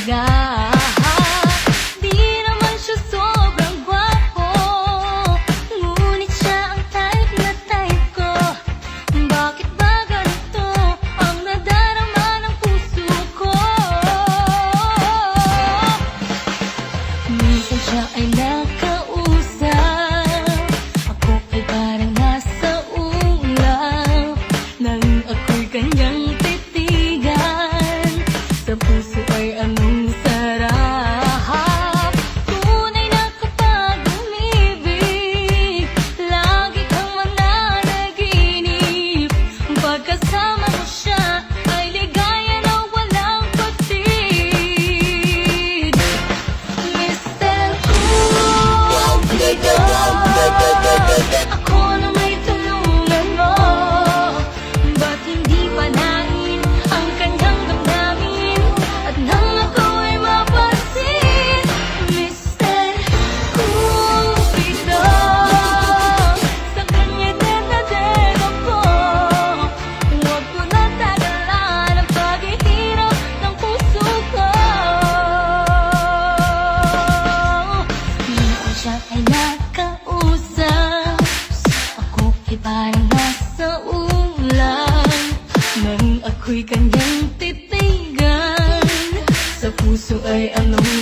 talaga. Di naman siya sobrang gwapo, ngunit siya ang type na type ko. Bakit ba ganito ang nadarama ng puso ko? Minsan siya ay nakausap, ako ay parang nasa ulap, nang ako'y kanyang titigan. Sa puso ay anong sarap, tunay na kapag umibig, lagi kang mananaginip. Pagkasama mo siya ay ligaya na walang patid. Mr. Cupido, ako na may tulungan mo. Ba't hindi panain ang kanyang damdamin at nang ako ay mapansin? Mr. Cupido, sa kanya din ako. Huwag mo na tagalan ang paghihirap ng puso ko. Minsan siya ay nakausap, ako ay parang nasa ulan, nang ako'y kanyang titigan. Sa puso ay anong